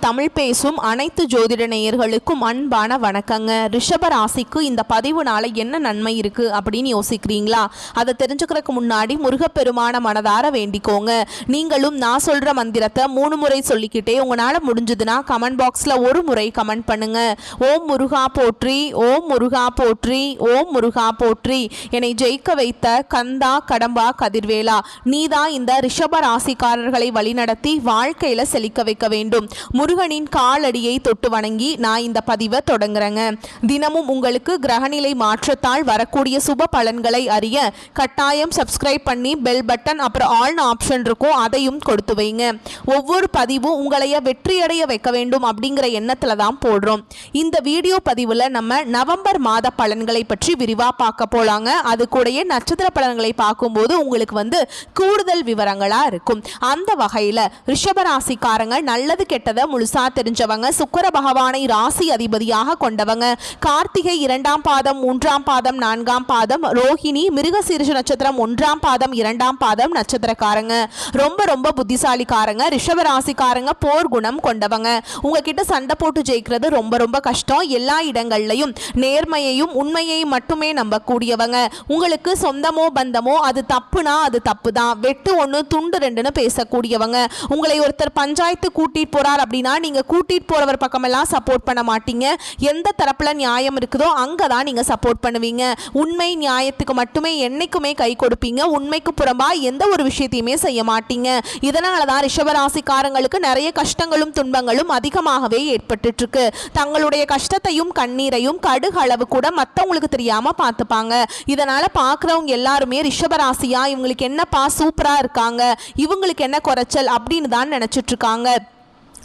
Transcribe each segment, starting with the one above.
தமிழ் பேசும் அனைத்து ஜோதிட நேயர்களுக்கும் அன்பான வணக்கங்க. ரிஷப ராசிக்கு இந்த பதிவுனால என்ன நன்மை இருக்கு அப்படின்னு யோசிக்கிறீங்களா? அதை தெரிஞ்சுக்கிறதுக்கு முன்னாடி முருகப்பெருமான மனதார வேண்டிக்கோங்க. நீங்களும் நான் சொல்ற மந்திரத்தை 3 முறை சொல்லிக்கிட்டே உங்களால முடிஞ்சதுன்னா கமெண்ட் பாக்ஸ்ல ஒரு முறை கமெண்ட் பண்ணுங்க. ஓம் முருகா போற்றி, ஓம் முருகா போற்றி, ஓம் முருகா போற்றி. என்னை ஜெயிக்க வைத்த கந்தா கடம்பா கதிர்வேலா, நீதான் இந்த ரிஷப ராசிக்காரர்களை வழிநடத்தி வாழ்க்கையில செழிக்க வைக்க வேண்டும். முருகனின் காலடியை தொட்டு வணங்கி நான் இந்த பதிவை தொடங்குறேங்க. தினமும் உங்களுக்கு கிரகநிலை மாற்றத்தால் வரக்கூடிய சுப பலன்களை அறிய கட்டாயம் சப்ஸ்கிரைப் பண்ணி பெல் பட்டன் அப்புறம் ஆல்னு ஆப்ஷன் இருக்கும், அதையும் கொடுத்து வைங்க. ஒவ்வொரு பதிவும் உங்களைய வெற்றியடைய வைக்க வேண்டும் அப்படிங்கிற எண்ணத்துல தான் போடுறோம். இந்த வீடியோ பதிவுல நம்ம நவம்பர் மாத பலன்களை பற்றி விரிவா பார்க்க போலாங்க. அது கூடயே நட்சத்திர பலன்களை பார்க்கும்போது உங்களுக்கு கூடுதல் விவரங்களா இருக்கும். அந்த வகையில ரிஷபராசிக்காரங்க நல்லது கெட்டதை முழுசா தெரிஞ்சவங்க, சுக்கிர பகவானை ராசி அதிபதியாக கொண்டவங்க, கார்த்திகை 2ஆம் பாதம் 3ஆம் பாதம் 4ஆம் பாதம், ரோஹிணி மிருகசீரிஷ நட்சத்திரம் 1ஆம் பாதம் 2ஆம் பாதம் நட்சத்திரக்காரங்க. ரொம்ப புத்திசாலிக்காரங்க. ரிஷபராசிக்காரங்க போர் குணம் கொண்டவங்க. உங்ககிட்ட சண்டை போட்டு ஜெயிக்கிறது ரொம்ப கஷ்டம். எல்லா இடங்கள்லையும் நேர்மையையும் உண்மையையும் மட்டுமே நம்பக்கூடியவங்க. உங்களுக்கு சொந்தமோ பந்தமோ அது தப்புனா அது தப்பு தான், வெட்டு 1 துண்டு 2ன்னு பேசக்கூடியவங்க. உங்களை ஒருத்தர் பஞ்சாயத்து கூட்டிட்டு போறார் அப்படின்னா நீங்க கூட்டிட்டு போறவர் பக்கமெல்லாம் சப்போர்ட் பண்ண மாட்டீங்க. எந்த தரப்புல நியாயம் இருக்குதோ அங்கதான் நீங்க சப்போர்ட் பண்ணுவீங்க. உண்மை நியாயத்துக்கு மட்டுமே என்னைக்குமே கை கொடுப்பீங்க. உண்மைக்கு புறம்பா எந்த ஒரு விஷயத்தையுமே செய்ய மாட்டீங்க. இதனாலதான் ரிஷபராசிக்காரங்களுக்கு நிறைய கஷ்டங்களும் துன்பங்களும் அதிகமாகவே ஏற்பட்டு இருக்கு. தங்களுடைய கஷ்டத்தையும் கண்ணீரையும் கடுகளவு கூட மற்றவங்களுக்கு தெரியாம பார்த்துப்பாங்க. இதனால பார்க்குறவங்க எல்லாருமே ரிஷபராசியா இவங்களுக்கு என்னப்பா சூப்பரா இருக்காங்க, இவங்களுக்கு என்ன குறைச்சல் அப்படின்னு தான் நினைச்சிட்டு இருக்காங்க.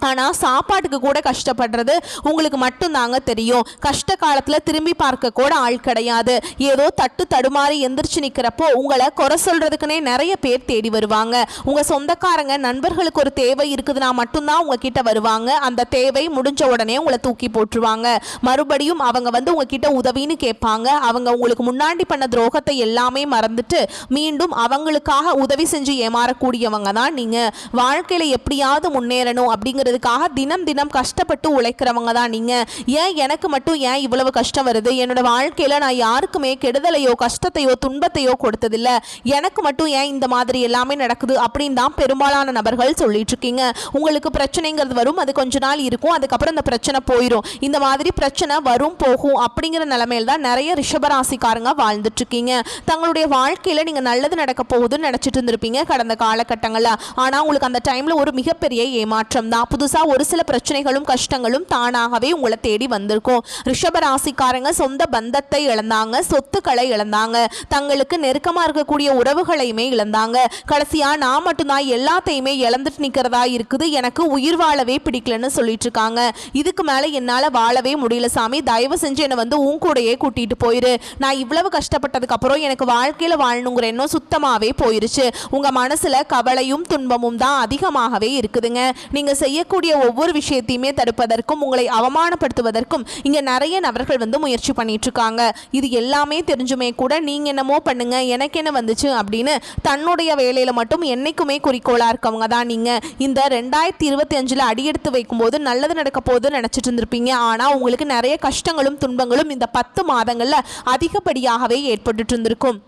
ஆனால் சாப்பாட்டுக்கு கூட கஷ்டப்படுறது உங்களுக்கு மட்டும்தாங்க தெரியும். கஷ்ட காலத்தில் திரும்பி பார்க்க கூட ஆள் கிடையாது. ஏதோ தட்டு தடுமாறி எந்திரிச்சு நிற்கிறப்போ உங்களை குறை சொல்றதுக்குன்னே நிறைய பேர் தேடி வருவாங்க. உங்கள் சொந்தக்காரங்க நண்பர்களுக்கு ஒரு தேவை இருக்குதுன்னா மட்டும்தான் உங்ககிட்ட வருவாங்க. அந்த தேவை முடிஞ்ச உடனே உங்களை தூக்கி போட்டுருவாங்க. மறுபடியும் அவங்க உங்ககிட்ட உதவின்னு கேட்பாங்க. அவங்க உங்களுக்கு முன்னாடி பண்ண துரோகத்தை எல்லாமே மறந்துட்டு மீண்டும் அவங்களுக்காக உதவி செஞ்சு ஏமாறக்கூடியவங்க தான் நீங்கள். வாழ்க்கையில் எப்படியாவது முன்னேறணும் அப்படிங்கிற தினம் கஷ்டப்பட்டு உழைக்கிறவங்க தான் நீங்க. ஏன் எனக்கு மட்டும் ஏன் இவ்வளவு கஷ்டம் வருது? என்னோட வாழ்க்கையில நான் யாருக்குமே கெடுதலையோ கஷ்டத்தையோ துன்பத்தையோ கொடுத்ததில்ல, எனக்கு மட்டும் ஏன் இந்த மாதிரி எல்லாமே நடக்குது அப்படின்னு தான் பெரும்பாலான நபர்கள் சொல்லிட்டு இருக்கீங்க. உங்களுக்கு பிரச்சனைங்கிறது வரும், அது கொஞ்ச நாள் இருக்கும், அதுக்கப்புறம் அந்த பிரச்சனை போயிடும். இந்த மாதிரி பிரச்சனை வரும் போகும் அப்படிங்கிற நிலைமையில தான் நிறைய ரிஷபராசிக்காரங்க வாழ்ந்துட்டு இருக்கீங்க. தங்களுடைய வாழ்க்கையில நீங்க நல்லது நடக்க போகுதுன்னு நினைச்சிட்டு இருந்திருப்பீங்க கடந்த காலகட்டங்கள்ல. ஆனா உங்களுக்கு அந்த டைம்ல ஒரு மிகப்பெரிய ஏமாற்றம் தான். புதுசா ஒரு சில பிரச்சனைகளும் கஷ்டங்களும் தானாகவே உங்களை தேடி வந்திருக்கும். ரிஷபராசிக்காரங்க சொந்த பந்தத்தை இழந்தாங்க, சொத்துக்களை இழந்தாங்க, தங்களுக்கு நெருக்கமா இருக்கக்கூடிய உறவுகளையுமே இழந்தாங்க. கடைசியா நான் மட்டும்தான் எல்லாத்தையுமே இழந்துட்டு நிக்கிறதா இருக்குது, எனக்கு உயிர் வாழவே பிடிக்கலன்னு சொல்லிட்டு இருக்காங்க. இதுக்கு மேல என்னால வாழவே முடியல சாமி, தயவு செஞ்சு என்னை உன் கூடையே கூட்டிட்டு போயிரு. நான் இவ்வளவு கஷ்டப்பட்டதுக்கு அப்புறம் எனக்கு வாழ்க்கையில வாழணுங்கிற எண்ணம் சுத்தமாவே போயிருச்சு. உங்க மனசுல கவலையும் துன்பமும் தான் அதிகமாகவே இருக்குதுங்க. நீங்க செய்யக்கூடிய ஒவ்வொரு விஷயத்தையுமே தடுப்பதற்கும் உங்களை அவமானப்படுத்துவதற்கும் இங்க நிறைய நபர்கள் முயற்சி பண்ணிட்டு இருக்காங்க. இது எல்லாமே தெரிஞ்சுமே கூட நீங்க என்னமோ பண்ணுங்க எனக்கு என்ன வந்துச்சு அப்படின்னு தன்னுடைய வேலையில மட்டும் என்னைக்குமே குறிக்கோளா இருக்கவங்க தான் நீங்க. இந்த 2025 அடியெடுத்து வைக்கும் போது நல்லது நடக்க போது நினைச்சிட்டு இருந்திருப்பீங்க. ஆனா உங்களுக்கு நிறைய கஷ்டங்களும் துன்பங்களும் இந்த 10 மாதங்கள்ல அதிகப்படியாகவே ஏற்பட்டு இருந்திருக்கும்.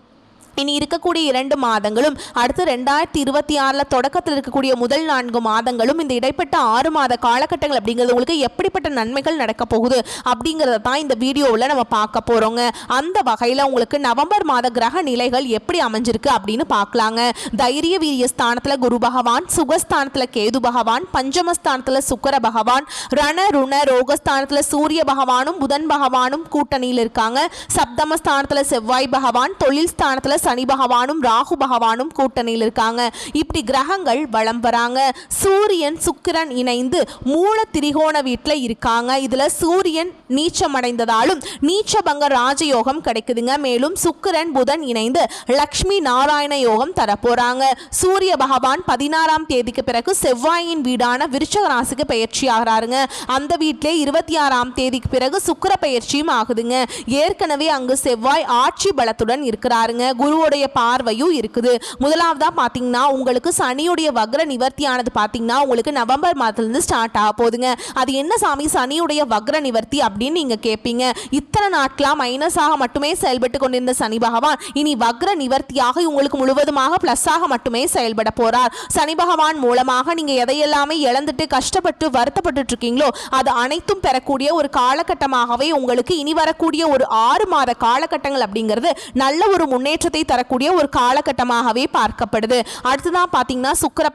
இனி இருக்கக்கூடிய 2 மாதங்களும் அடுத்து 2026 தொடக்கத்தில் இருக்கக்கூடிய முதல் 4 மாதங்களும் இந்த இடைப்பட்ட 6 மாத காலகட்டங்கள் அப்படிங்கிறது உங்களுக்கு எப்படிப்பட்ட நன்மைகள் நடக்க போகுது அப்படிங்கிறத தான் இந்த வீடியோவில் நம்ம பார்க்க போறோங்க. அந்த வகையில் உங்களுக்கு நவம்பர் மாத கிரக நிலைகள் எப்படி அமைஞ்சிருக்கு அப்படின்னு பார்க்கலாங்க. தைரிய வீரிய ஸ்தானத்தில் குரு பகவான், சுகஸ்தானத்தில் கேது பகவான், பஞ்சமஸ்தானத்தில் சுக்கிர பகவான், ரண ருண ரோகஸ்தானத்தில் சூரிய பகவானும் புதன் பகவானும் கூட்டணியில் இருக்காங்க. சப்தமஸ்தானத்தில் செவ்வாய் பகவான், தொழில் ஸ்தானத்தில் சனி பகவானும் ராகு பகவானும் கூட்டணியில் இருக்காங்க. இப்படி கிரகங்கள் வலம் வராங்க. சூரியன் சுக்கிரன் இணைந்து மூல திரிகோண வீட்டுல இருக்காங்க. இதுல சூரியன் நீச்சம் அடைந்ததாலும் நீச்சபங்க ராஜயோகம் கிடைக்குதுங்க. மேலும் சுக்கிரன் புதன் இணைந்து லக்ஷ்மி நாராயண யோகம் தரப்போறாங்க. சூரிய பகவான் 16ஆம் தேதிக்கு பிறகு செவ்வாயின் வீடான விருச்சக ராசிக்கு பயிற்சி ஆகிறாருங்க. அந்த வீட்டிலே 26ஆம் தேதிக்கு பிறகு சுக்கிர பயிற்சியும் ஆகுதுங்க. ஏற்கனவே அங்கு செவ்வாய் ஆட்சி பலத்துடன் இருக்கிறாருங்க. குருவுடைய பார்வையும் இருக்குது. முதலாவதா பாத்தீங்கன்னா உங்களுக்கு சனியுடைய வக்ர நிவர்த்தியானது பாத்தீங்கன்னா உங்களுக்கு நவம்பர் மாதத்திலிருந்து ஸ்டார்ட் ஆக போகுதுங்க. அது என்ன சாமி சனியுடைய வக்ர நிவர்த்தி அப்படின்னு நீங்க கேட்பீங்க. இத்தனை நாட்களா மைனஸாக மட்டுமே செயல்பட்டு கொண்டிருந்த சனி பகவான் இனி வக்ர நிவர்த்தியாக உங்களுக்கு முழுவதுமாக பிளஸ்ஸாக மட்டுமே செயல்பட போறார். சனி பகவான் மூலமாக நீங்க எதையெல்லாமே இழந்துட்டு கஷ்டப்பட்டு வருத்தப்பட்டு இருக்கீங்களோ அது அனைத்தும் பெறக்கூடிய ஒரு காலகட்டமாகவே உங்களுக்கு இனி வரக்கூடிய ஒரு 6 மாத காலகட்டங்கள் அப்படிங்கிறது நல்ல ஒரு முன்னேற்றத்தை தரக்கூடிய ஒரு காலகட்டமாகவே பார்க்கப்படுது. அடுத்ததான் பாத்தீங்கன்னா சுக்கிர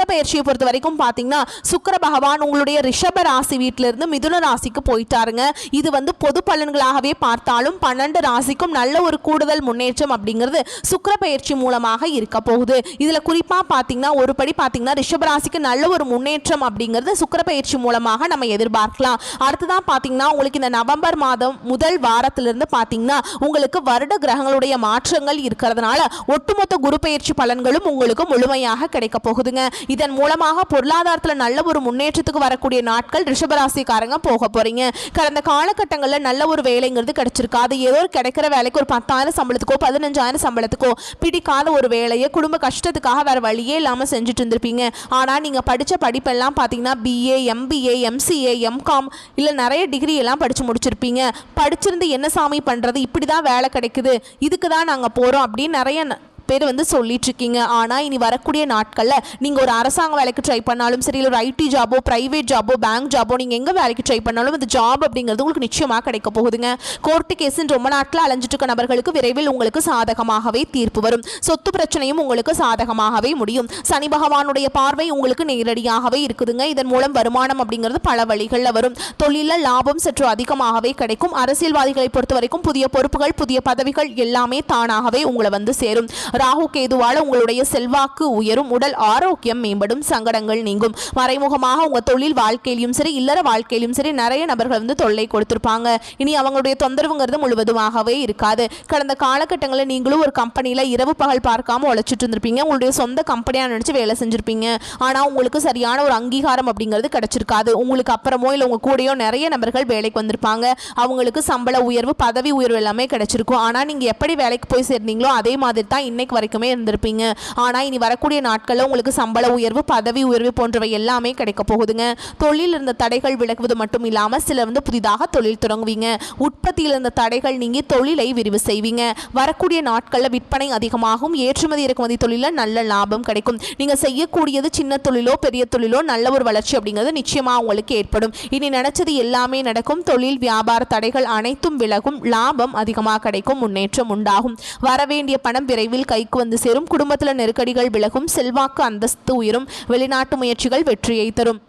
பயிற்சியை பொறுத்த வரைக்கும் பாத்தீங்கன்னா சுக்கிர பகவான் உங்களுடைய ரிஷப ராசி வீட்டிலிருந்து மிதுன ராசிக்கு போயிட்டாருங்க. இது பொது பலன்களாகவே பார்த்தாலும் 12 ராசிக்கும் நல்ல ஒரு கூடுதல் முன்னேற்றம் அப்படிங்கிறது சுக்கிர பயிற்சி மூலமாக இருக்க போகுது. இதுல குறிப்பா பாத்தீங்கன்னா ஒரு படி பாத்தீங்கன்னா ரிஷப ராசிக்கு நல்ல ஒரு முன்னேற்றம் அப்படிங்கிறது சுக்கிர பயிற்சி மூலமாக நம்ம எதிர்பார்க்கலாம். அடுத்ததான் பாத்தீங்கன்னா உங்களுக்கு இந்த நவம்பர் மாதம் முதல் வாரத்திலிருந்து பாத்தீங்கன்னா உங்களுக்கு வருட கிரகங்களுடைய மாற்றங்கள் இருக்கிறதுனால ஒட்டுமொத்த குரு பயிற்சி பலன்களும் உங்களுக்கு முழுமையாக கிடைக்க போகுதுங்க. இதன் மூலமாக பொருளாதாரத்தில் நல்ல ஒரு முன்னேற்றத்துக்கு வரக்கூடிய நாட்கள் ரிஷபராசிக்காரங்க போக போறீங்க. கடந்த காலகட்டங்களில் நல்ல ஒரு வேலைங்கிறது கிடைச்சிருக்காது. ஏதோ கிடைக்கிற வேலைக்கு ஒரு 10,000 சம்பளத்துக்கோ 15,000 சம்பளத்துக்கோ பிடிக்காத ஒரு வேலையை குடும்ப கஷ்டத்துக்காக வேற வழியே இல்லாமல் செஞ்சுட்டு இருந்திருப்பீங்க. ஆனால் நீங்கள் படித்த படிப்பெல்லாம் பார்த்தீங்கன்னா BA, MBA, MCA, MCOM இல்லை நிறைய டிகிரி எல்லாம் படித்து முடிச்சிருப்பீங்க. படிச்சிருந்து என்ன சாமி பண்ணுறது, இப்படி தான் வேலை கிடைக்குது, இதுக்கு தான் நாங்கள் போகிறோம் அப்படின்னு நிறைய பேர் சொல்லிட்டு இருக்கீங்க. ஆனால் இனி வரக்கூடிய நாட்களில் நீங்கள் ஒரு அரசாங்க வேலைக்கு ட்ரை பண்ணாலும் சரி, இல்லை ஒரு IT ஜாபோ, பிரைவேட் ஜாபோ, பேங்க் ஜாபோ, நீங்கள் எங்கே வேலைக்கு ட்ரை பண்ணாலும் அந்த ஜாப் அப்படிங்கிறது உங்களுக்கு நிச்சயமாக கிடைக்க போகுதுங்க. கோர்ட்டு கேஸுன்னு ரொம்ப நாட்கள் அலைஞ்சிட்டு இருக்க நபர்களுக்கு விரைவில் உங்களுக்கு சாதகமாகவே தீர்ப்பு வரும். சொத்து பிரச்சனையும் உங்களுக்கு சாதகமாகவே முடியும். சனி பகவானுடைய பார்வை உங்களுக்கு நேரடியாகவே இருக்குதுங்க. இதன் மூலம் வருமானம் அப்படிங்கிறது பல வழிகளில் வரும். தொழிலில் லாபம் சற்று அதிகமாகவே கிடைக்கும். அரசியல்வாதிகளை பொறுத்த வரைக்கும் புதிய பொறுப்புகள், புதிய பதவிகள் எல்லாமே தானாகவே உங்களை சேரும். ராகு கேதுவால உங்களுடைய செல்வாக்கு உயரும், உடல் ஆரோக்கியம் மேம்படும், சங்கடங்கள் நீங்கும். மறைமுகமாக உங்க தொழில் வாழ்க்கையிலும் சரி, இல்லற வாழ்க்கையிலும் சரி நிறைய நபர்கள் தொல்லை கொடுத்திருப்பாங்க. இனி அவங்களுடைய தொந்தரவுங்கிறது முழுவதுமாகவே இருக்காது. கடந்த காலகட்டங்களில் நீங்களும் ஒரு கம்பெனியில் இரவு பகல் பார்க்காம உழைச்சிட்டு இருந்திருப்பீங்க. உங்களுடைய சொந்த கம்பெனியாக நினைச்சு வேலை செஞ்சிருப்பீங்க. ஆனால் உங்களுக்கு சரியான ஒரு அங்கீகாரம் அப்படிங்கிறது கிடைச்சிருக்காது. உங்களுக்கு அப்புறமோ இல்லை உங்க கூடயோ நிறைய நபர்கள் வேலைக்கு வந்திருப்பாங்க. அவங்களுக்கு சம்பள உயர்வு, பதவி உயர்வு எல்லாமே கிடைச்சிருக்கும். ஆனால் நீங்க எப்படி வேலைக்கு போய் சேர்ந்தீங்களோ அதே மாதிரி தான் இன்னைக்கு வரைக்குமே இருந்திருப்பீங்க. ஆனால் இனி வரக்கூடிய நாட்களில் உங்களுக்கு சம்பள உயர்வு, பதவி உயர்வு போன்றவை எல்லாமே கிடைக்க போகுதுங்க. தொழில் இருந்த தடைகள் விலகுவது மட்டும் இல்லாமல் சிலர் புதிதாக தொழில் தொடங்குவீங்க. உற்பத்தியில் இருந்த தடைகள் நீங்கி தொழிலை விரிவு செய்வீங்க. வரக்கூடிய நாட்களில் விற்பனை அதிகமாகும். ஏற்றுமதி இறக்குமதி தொழிலில் நல்ல லாபம் கிடைக்கும். நீங்கள் செய்யக்கூடியது சின்ன தொழிலோ பெரிய தொழிலோ நல்ல ஒரு வளர்ச்சி அப்படிங்கிறது நிச்சயமாக உங்களுக்கு ஏற்படும். இனி நினைச்சது எல்லாமே நடக்கும். தொழில் வியாபார தடைகள் அனைத்தும் விலகும். லாபம் அதிகமாக கிடைக்கும். முன்னேற்றம் உண்டாகும். வரவேண்டிய பணம் விரைவில் கைக்கு சேரும். குடும்பத்தில் நெருக்கடிகள் விலகும். செல்வாக்கு அந்தஸ்து உயரும். வெளிநாட்டு முயற்சிகள் வெற்றியை தரும்.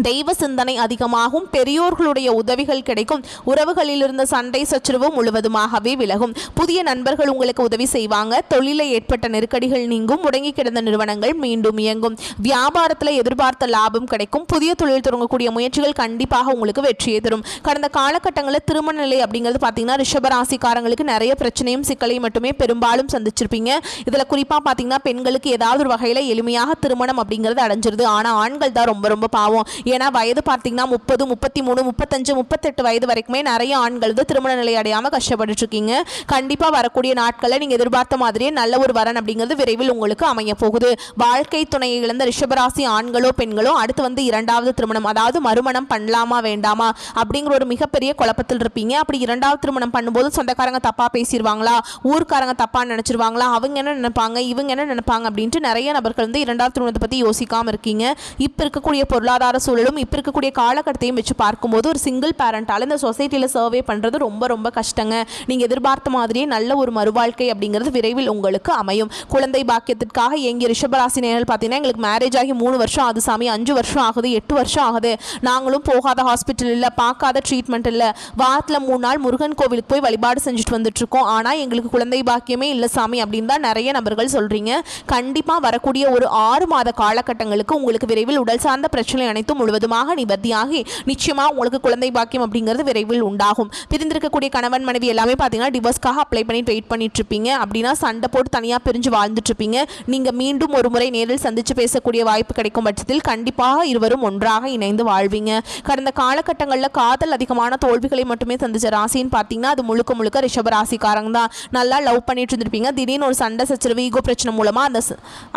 தெய்வ சிந்தனை அதிகமாகும். பெரியோர்களுடைய உதவிகள் கிடைக்கும். உறவுகளில் இருந்த சண்டை சச்சரவு முழுவதுமாகவே விலகும். புதிய நண்பர்கள் உங்களுக்கு உதவி செய்வாங்க. தொழிலில் ஏற்பட்ட நெருக்கடிகள் நீங்கும். முடங்கி கிடந்த நிறுவனங்கள் மீண்டும் இயங்கும். வியாபாரத்தில் எதிர்பார்த்த லாபம் கிடைக்கும். புதிய தொழில் தொடங்கக்கூடிய முயற்சிகள் கண்டிப்பாக உங்களுக்கு வெற்றியை தரும். கடந்த காலகட்டங்களில் திருமண நிலை அப்படிங்கிறது பார்த்தீங்கன்னா ரிஷபராசிக்காரங்களுக்கு நிறைய பிரச்சனையும் சிக்கலையும் மட்டுமே பெரும்பாலும் சந்திச்சிருப்பீங்க. இதில் குறிப்பாக பார்த்தீங்கன்னா பெண்களுக்கு ஏதாவது ஒரு வகையில் எளிமையாக திருமணம் அப்படிங்கிறது அடைஞ்சிருது. ஆனால் ஆண்கள் தான் ரொம்ப ரொம்ப பாவம். ஏன்னா வயது பார்த்தீங்கன்னா 30, 33, 35, 38 வயது வரைக்குமே நிறைய ஆண்கள் திருமண நிலை அடையாமல் கஷ்டப்பட்டு இருக்கீங்க. கண்டிப்பாக வரக்கூடிய நாட்களில் நீங்கள் எதிர்பார்த்த மாதிரியே நல்ல ஒரு வரன் அப்படிங்கிறது விரைவில் உங்களுக்கு அமைய போகுது. வாழ்க்கை துணையை இழந்த ரிஷபராசி ஆண்களோ பெண்களோ அடுத்து இரண்டாவது திருமணம், அதாவது மறுமணம் பண்ணலாமா வேண்டாமா அப்படிங்கிற ஒரு மிகப்பெரிய குழப்பத்தில் இருப்பீங்க. அப்படி இரண்டாவது திருமணம் பண்ணும்போது சொந்தக்காரங்க தப்பாக பேசிடுவாங்களா, ஊர்க்காரங்க தப்பாக நினச்சிருவாங்களா, அவங்க என்ன நினைப்பாங்க, இவங்க என்ன நினைப்பாங்க அப்படின்ட்டு நிறைய நபர்கள் இரண்டாவது திருமணத்தை பற்றி யோசிக்காமல் இருக்கீங்க. இப்போ இருக்கக்கூடிய பொருளாதார சூழலும் இப்போ இருக்கக்கூடிய காலகட்டத்தையும் வச்சு பார்க்கும்போது ஒரு சிங்கிள் பேரண்டால் இந்த சொசைட்டியில் சர்வே பண்ணுறது ரொம்ப ரொம்ப கஷ்டங்க. நீங்கள் எதிர்பார்த்த மாதிரியே நல்ல ஒரு மறுவாழ்க்கை அப்படிங்கிறது விரைவில் உங்களுக்கு அமையும். குழந்தை பாக்கியத்திற்காக எங்கிய ரிஷபராசி நேர்கள் பார்த்தீங்கன்னா எங்களுக்கு மேரேஜ் ஆகி 3 வருஷம் ஆகுது சாமி, 5 வருஷம் ஆகுது, 8 வருஷம் ஆகுது, நாங்களும் போகாத ஹாஸ்பிட்டல் இல்லை, பார்க்காத ட்ரீட்மெண்ட் இல்லை, வாரத்தில் 3 நாள் முருகன் கோவிலுக்கு போய் வழிபாடு செஞ்சுட்டு வந்துட்டு இருக்கோம், ஆனால் எங்களுக்கு குழந்தை பாக்கியமே இல்லை சாமி அப்படின்னு தான் நிறைய நபர்கள் சொல்கிறீங்க. கண்டிப்பாக வரக்கூடிய ஒரு 6 மாத காலகட்டங்களுக்கு உங்களுக்கு விரைவில் உடல் சார்ந்த பிரச்சனை அனைத்தும் முழுவதுமாக நிவர்த்தியாகி நிச்சயமா உங்களுக்கு குழந்தை பாக்கியம் அப்படிங்கிறது விரைவில் உண்டாகும். பிரிந்திருக்கக்கூடிய கணவன் மனைவி எல்லாமே பார்த்தீங்கன்னா டிவோர்ஸ்க்காக அப்ளை பண்ணி வெயிட் பண்ணிட்டு இருப்பீங்க. அப்படின்னா சண்டை போட்டு தனியாக பிரிஞ்சு வாழ்ந்துட்டு இருப்பீங்க. நீங்க மீண்டும் ஒரு முறை நேரில் சந்திச்சு பேசக்கூடிய வாய்ப்பு கிடைக்கும் பட்சத்தில் கண்டிப்பாக இருவரும் ஒன்றாக இணைந்து வாழ்வீங்க. கடந்த காலகட்டங்களில் காதல் அதிகமான தோல்விகளை மட்டுமே சந்திச்ச ராசின்னு பார்த்தீங்கன்னா அது முழுக்க முழுக்க ரிஷப ராசிக்காரங்க தான். நல்லா லவ் பண்ணிட்டு இருந்திருப்பீங்க. திடீர்னு ஒரு சண்டை சச்சரவு ஈகோ பிரச்சனை மூலமா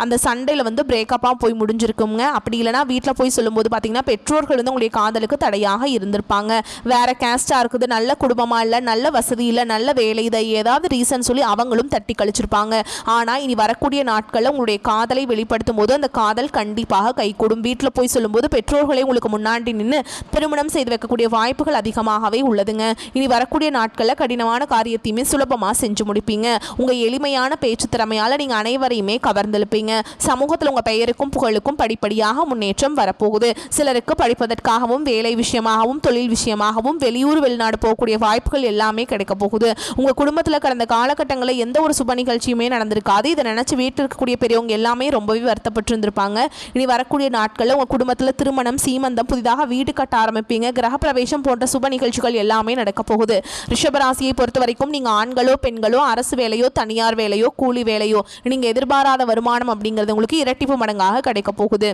அந்த சண்டையில் வந்து பிரேக்கப்பாக போய் முடிஞ்சிருக்குங்க. அப்படி இல்லைனா வீட்டில் போய் சொல்லும்போது பார்த்தீங்கன்னா பெற்றோர்கள் வந்து உங்களுடைய காதலுக்கு தடையாக இருந்திருப்பாங்க. வேற கேஸ்டா இருக்குது, நல்ல குடும்பமா இல்லை, நல்ல வசதி இல்லை, நல்ல வேலை, இதை ஏதாவது ரீசன் சொல்லி அவங்களும் தட்டி கழிச்சிருப்பாங்க. ஆனால் இனி வரக்கூடிய நாட்களில் உங்களுடைய காதலை வெளிப்படுத்தும் போது அந்த காதல் கண்டிப்பாக கைகூடும். வீட்டில் போய் சொல்லும்போது பெற்றோர்களை உங்களுக்கு முன்னாடி நின்று திருமணம் செய்து வைக்கக்கூடிய வாய்ப்புகள் அதிகமாகவே உள்ளதுங்க. இனி வரக்கூடிய நாட்களில் கடினமான காரியத்தையுமே சுலபமாக செஞ்சு முடிப்பீங்க. உங்கள் எளிமையான பேச்சு திறமையால் நீங்கள் அனைவரையுமே கவர்ந்தெழுப்பீங்க. சமூகத்தில் உங்கள் பெயருக்கும் புகழுக்கும் படிப்படியாக முன்னேற்றம் வரப்போகுது. சிலருக்கு படிப்பதற்காகவும் வேலை விஷயமாகவும் தொழில் விஷயமாகவும் வெளியூர் வெளிநாடு போகக்கூடிய வாய்ப்புகள் எல்லாமே கிடைக்க போகுது. உங்கள் குடும்பத்தில் கடந்த காலகட்டங்களில் எந்த ஒரு சுப நிகழ்ச்சியுமே நடந்திருக்காது. இதை நினச்சி வீட்டில் இருக்கக்கூடிய பெரியவங்க எல்லாமே ரொம்பவே வருத்தப்பட்டு இருந்திருப்பாங்க. இனி வரக்கூடிய நாட்களில் உங்கள் குடும்பத்தில் திருமணம், சீமந்தம், புதிதாக வீடு கட்ட ஆரம்பிப்பீங்க. கிரகப்பிரவேசம் போன்ற சுப நிகழ்ச்சிகள் எல்லாமே நடக்க போகுது. ரிஷபராசியை பொறுத்த வரைக்கும் நீங்கள் ஆண்களோ பெண்களோ அரசு வேலையோ தனியார் வேலையோ கூலி வேலையோ நீங்கள் எதிர்பாராத வருமானம் அப்படிங்கிறது உங்களுக்கு இரட்டிப்பு மடங்காக கிடைக்க போகுது.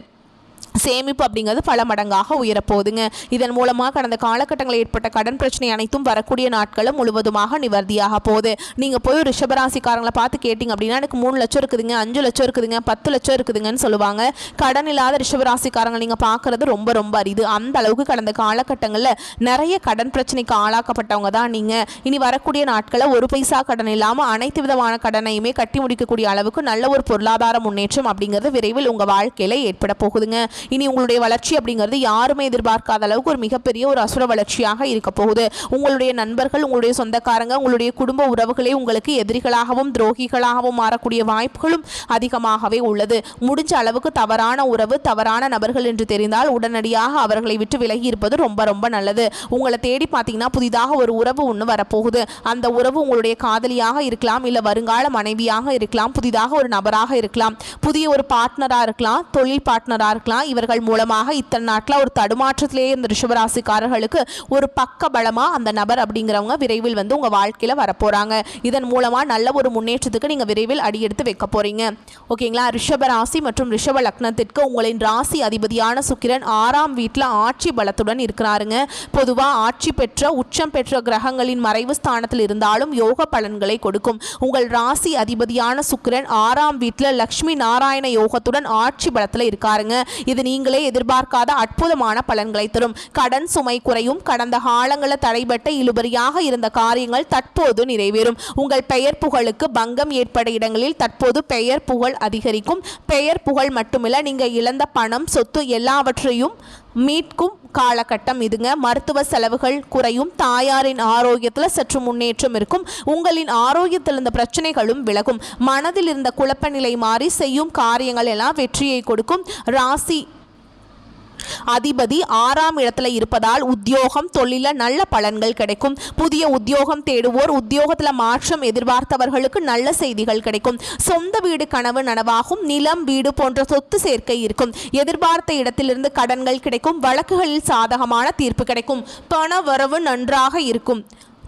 சேமிப்பு அப்படிங்கிறது பல மடங்காக உயரப்போகுதுங்க. இதன் மூலமாக கடந்த காலகட்டங்களில் ஏற்பட்ட கடன் பிரச்சனை அனைத்தும் வரக்கூடிய நாட்களும் முழுவதுமாக நிவர்த்தியாக போகுது. நீங்கள் போய் ரிஷபராசிக்காரங்களை பார்த்து கேட்டிங்க அப்படின்னா எனக்கு 3 லட்சம் இருக்குதுங்க, 5 லட்சம் இருக்குதுங்க, 10 லட்சம் இருக்குதுங்கன்னு சொல்லுவாங்க. கடன் இல்லாத ரிஷபராசிக்காரங்க நீங்கள் பார்க்குறது ரொம்ப ரொம்ப அரிது. அந்த அளவுக்கு கடந்த காலகட்டங்களில் நிறைய கடன் பிரச்சனைக்கு ஆளாக்கப்பட்டவங்க தான் நீங்கள். இனி வரக்கூடிய நாட்களில் ஒரு பைசா கடன் இல்லாமல் அனைத்து விதமான கடனையுமே கட்டி முடிக்கக்கூடிய அளவுக்கு நல்ல ஒரு பொருளாதார முன்னேற்றம் அப்படிங்கிறது விரைவில் உங்கள் வாழ்க்கையில் ஏற்பட போகுதுங்க. இனி உங்களுடைய வளர்ச்சி அப்படிங்கிறது யாருமே எதிர்பார்க்காத அளவுக்கு ஒரு மிகப்பெரிய ஒரு அசுர வளர்ச்சியாக இருக்க போகுது. உங்களுடைய நண்பர்கள், உங்களுடைய சொந்தக்காரங்க, உங்களுடைய குடும்ப உறவுகளே உங்களுக்கு எதிரிகளாகவும் துரோகிகளாகவும் மாறக்கூடிய வாய்ப்புகளும் அதிகமாகவே உள்ளது. முடிஞ்ச அளவுக்கு தவறான உறவு, தவறான நபர்கள் என்று தெரிந்தால் உடனடியாக அவர்களை விட்டு விலகி இருப்பது ரொம்ப ரொம்ப நல்லது. உங்களை தேடி பார்த்தீங்கன்னா புதிதாக ஒரு உறவு ஒன்று வரப்போகுது. அந்த உறவு உங்களுடைய காதலியாக இருக்கலாம், இல்லை வருங்கால மனைவியாக இருக்கலாம், புதிதாக ஒரு நபராக இருக்கலாம், புதிய ஒரு பார்ட்னராக இருக்கலாம், தொழில் பார்ட்னராக இருக்கலாம். இவர்கள் மூலமாக இத்தனை நாட்டில் ஒரு தடுமாற்றத்திலேயே இந்த ரிஷபராசிக்காரர்களுக்கு ஒரு பக்க பலமாக அந்த நபர் அப்படிங்கிறவங்க விரைவில் வந்து உங்கள் வாழ்க்கையில் வரப்போகிறாங்க. இதன் மூலமாக நல்ல ஒரு முன்னேற்றத்துக்கு நீங்கள் விரைவில் அடியெடுத்து வைக்க போகிறீங்க. ஓகேங்களா? ரிஷபராசி மற்றும் ரிஷப லக்னத்திற்கு உங்களின் ராசி அதிபதியான சுக்கிரன் 6ஆம் வீட்டில் ஆட்சி பலத்துடன் இருக்கிறாருங்க. பொதுவாக ஆட்சி பெற்ற உச்சம் பெற்ற கிரகங்களின் மறைவு ஸ்தானத்தில் இருந்தாலும் யோக பலன்களை கொடுக்கும். உங்கள் ராசி அதிபதியான சுக்கிரன் 6ஆம் வீட்டில் லக்ஷ்மி நாராயண யோகத்துடன் ஆட்சி பலத்தில் இருக்காருங்க. இது நீங்களே எதிர்பார்க்காத அற்புதமான பலன்களை தரும். கடன் சுமை குறையும். கடந்த காலங்களில் தடைபட்ட இழுபறியாக இருந்த காரியங்கள் தற்போது நிறைவேறும். உங்கள் பெயர் புகழுக்கு பங்கம் ஏற்பட இடங்களில் தற்போது பெயர் புகழ் அதிகரிக்கும். பெயர் புகழ் மட்டுமில்ல, நீங்கள் இழந்த பணம், சொத்து எல்லாவற்றையும் மீட்கும் காலகட்டம் இதுங்க. மருத்துவ செலவுகள் குறையும். தாயாரின் ஆரோக்கியத்தில் சற்று முன்னேற்றம் இருக்கும். உங்களின் ஆரோக்கியத்தில் இருந்த பிரச்சனைகளும் விலகும். மனதில் இருந்த குழப்ப நிலை மாறி செய்யும் காரியங்கள் எல்லாம் வெற்றியை கொடுக்கும். ராசி அதிபதி 6ஆம் இடத்துல இருப்பதால் உத்தியோகம், தொழில நல்ல பலன்கள் கிடைக்கும். புதிய உத்தியோகம் தேடுவோர், உத்தியோகத்தில் மாற்றம் எதிர்பார்த்தவர்களுக்கு நல்ல செய்திகள் கிடைக்கும். சொந்த வீடு கனவு நனவாகும். நிலம், வீடு போன்ற சொத்து சேர்க்கை இருக்கும். எதிர்பார்த்த இடத்திலிருந்து கடன்கள் கிடைக்கும். வழக்குகளில் சாதகமான தீர்ப்பு கிடைக்கும். பண வரவு நன்றாக இருக்கும்.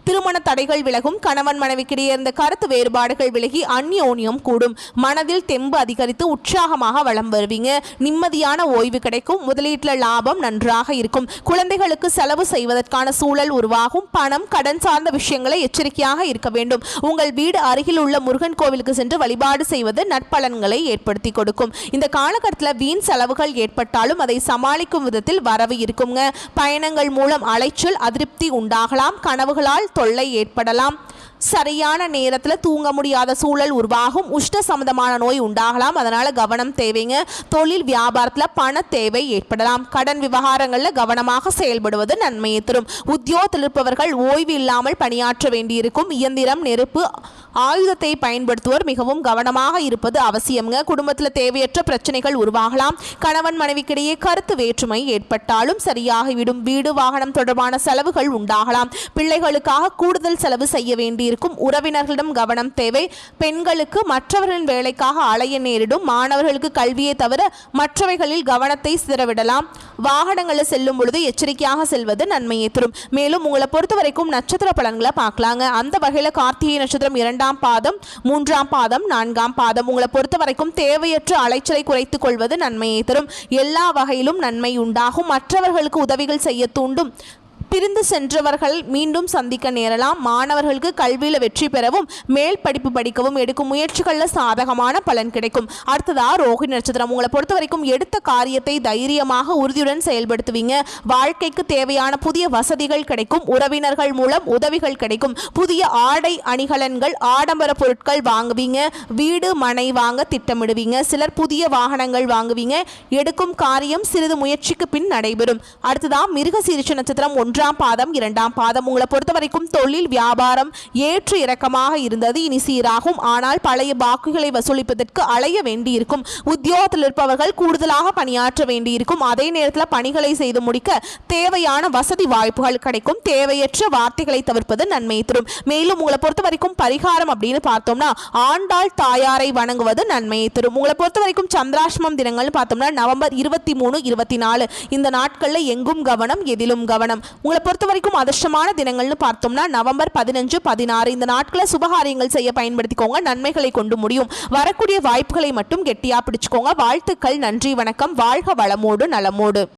திருமண தடைகள் விலகும். கணவன் மனைவிக்கிடையே இருந்த கருத்து வேறுபாடுகள் விலகி அந்யோன்யம் கூடும். மனதில் தெம்பு அதிகரித்து உற்சாகமாக வளம் வருவீங்க. நிம்மதியான ஓய்வு கிடைக்கும். முதலீட்டில் லாபம் நன்றாக இருக்கும். குழந்தைகளுக்கு செலவு செய்வதற்கான சூழல் உருவாகும். பணம், கடன் சார்ந்த விஷயங்களை எச்சரிக்கையாக இருக்க வேண்டும். உங்கள் வீடு அருகில் உள்ள முருகன் கோவிலுக்கு சென்று வழிபாடு செய்வது நற்பலன்களை ஏற்படுத்தி கொடுக்கும். இந்த காலகட்டத்தில் வீண் செலவுகள் ஏற்பட்டாலும் அதை சமாளிக்கும் விதத்தில் வரவு இருக்குங்க. பயணங்கள் மூலம் அலைச்சல், அதிருப்தி உண்டாகலாம். கனவுகளால் தொல்லை ஏற்படலாம். சரியான நேரத்தில் தூங்க முடியாத சூழல் உருவாகும். உஷ்ண சம்பந்தமான நோய் உண்டாகலாம். அதனால கவனம் தேவைங்க. தொழில் வியாபாரத்தில் பண தேவை ஏற்படலாம். கடன் விவகாரங்களில் கவனமாக செயல்படுவது நன்மையை தரும். உத்தியோகத்தில் இருப்பவர்கள் ஓய்வு இல்லாமல் பணியாற்ற வேண்டியிருக்கும். இயந்திரம், நெருப்பு, ஆயுதத்தை பயன்படுத்துவோர் மிகவும் கவனமாக இருப்பது அவசியம்ங்க. குடும்பத்தில் தேவையற்ற பிரச்சனைகள் உருவாகலாம். கணவன் மனைவிக்கிடையே கருத்து வேற்றுமை ஏற்பட்டாலும் சரியாகிவிடும். வீடு வாகனம் தொடர்பான செலவுகள் உண்டாகலாம். பிள்ளைகளுக்காக கூடுதல் செலவு செய்ய வேண்டி இருக்கும். உறவினர்களிடம் கவனம் தேவை. பெண்களுக்கு மற்றவர்களின் வேலைக்காக அலைய நேரிடும். மாணவர்களுக்கு கல்வியை தவிர மற்றவைகளில் கவனத்தை சிதறவிடலாம். வாகனங்களில் செல்லும் பொழுது எச்சரிக்கையாக செல்வது நன்மையை தரும். மேலும் உங்களை பொறுத்த வரைக்கும் நட்சத்திர பலன்களை பார்க்கலாங்க. அந்த வகையில் கார்த்திகை நட்சத்திரம் 2ஆம் பாதம், 3ஆம் பாதம், 4ஆம் பாதம். உங்களை பொறுத்த வரைக்கும் தேவையற்ற அலைச்சலை குறைத்துக் கொள்வது நன்மையை தரும். எல்லா வகையிலும் நன்மை உண்டாகும். மற்றவர்களுக்கு உதவிகள் செய்ய தூண்டும். பிரிந்து சென்றவர்கள் மீண்டும் சந்திக்க நேரலாம். மாணவர்களுக்கு கல்வியில் வெற்றி பெறவும் மேல் படிப்பு படிக்கவும் எடுக்கும் முயற்சிகளில் சாதகமான பலன் கிடைக்கும். அடுத்ததா ரோகிணி நட்சத்திரம். உங்களை பொறுத்த வரைக்கும் எடுத்த காரியத்தை தைரியமாக உறுதியுடன் செயல்படுத்துவீங்க. வாழ்க்கைக்கு தேவையான புதிய வசதிகள் கிடைக்கும். உறவினர்கள் மூலம் உதவிகள் கிடைக்கும். புதிய ஆடை அணிகலன்கள் ஆடம்பர பொருட்கள் வாங்குவீங்க. வீடு மனை வாங்க திட்டமிடுவீங்க. சிலர் புதிய வாகனங்கள் வாங்குவீங்க. எடுக்கும் காரியம் சிறிது முயற்சிக்கு பின் நடைபெறும். அடுத்ததா மிருகசீரிஷ நட்சத்திரம் 1ஆம் பாதம், 2ஆம் பாதம். உங்களை பொறுத்த வரைக்கும் தொழில் வியாபாரம் ஏற்று இறக்கமாக இருந்தது. இனி சீராகும். ஆனால் பழைய பாக்குகளை வசூலிப்பதற்கு அலைய வேண்டியிருக்கும். உத்தியோகத்தில் இருப்பவர்கள் கூடுதலாக பணியாற்ற வேண்டியிருக்கும். அதே நேரத்தில் பணிகளை செய்து முடிக்க தேவையான வசதி வாய்ப்புகள் கிடைக்கும். தேவையற்ற வார்த்தைகளை தவிர்ப்பது நன்மை தரும். மேலும் உங்களை பொறுத்த வரைக்கும் பரிகாரம் அப்படின்னு பார்த்தோம்னா ஆண்டாள் தாயாரை வணங்குவது நன்மையை தரும். உங்களை பொறுத்த வரைக்கும் சந்திராஷ்டமம் தினங்கள் பார்த்தோம்னா நவம்பர் 23, 24 இந்த நாட்களில் எங்கும் கவனம், எதிலும் கவனம். உங்களை பொறுத்த வரைக்கும் அதிர்ஷ்டமான தினங்கள்னு பார்த்தோம்னா நவம்பர் 15, 16 இந்த நாட்களை சுபகாரியங்கள் செய்ய பயன்படுத்திக்கோங்க. நன்மைகளை கொண்டு முடியும். வரக்கூடிய வாய்ப்புகளை மட்டும் கெட்டியா பிடிச்சுக்கோங்க. வாழ்த்துக்கள். நன்றி, வணக்கம். வாழ்க வளமோடு நலமோடு.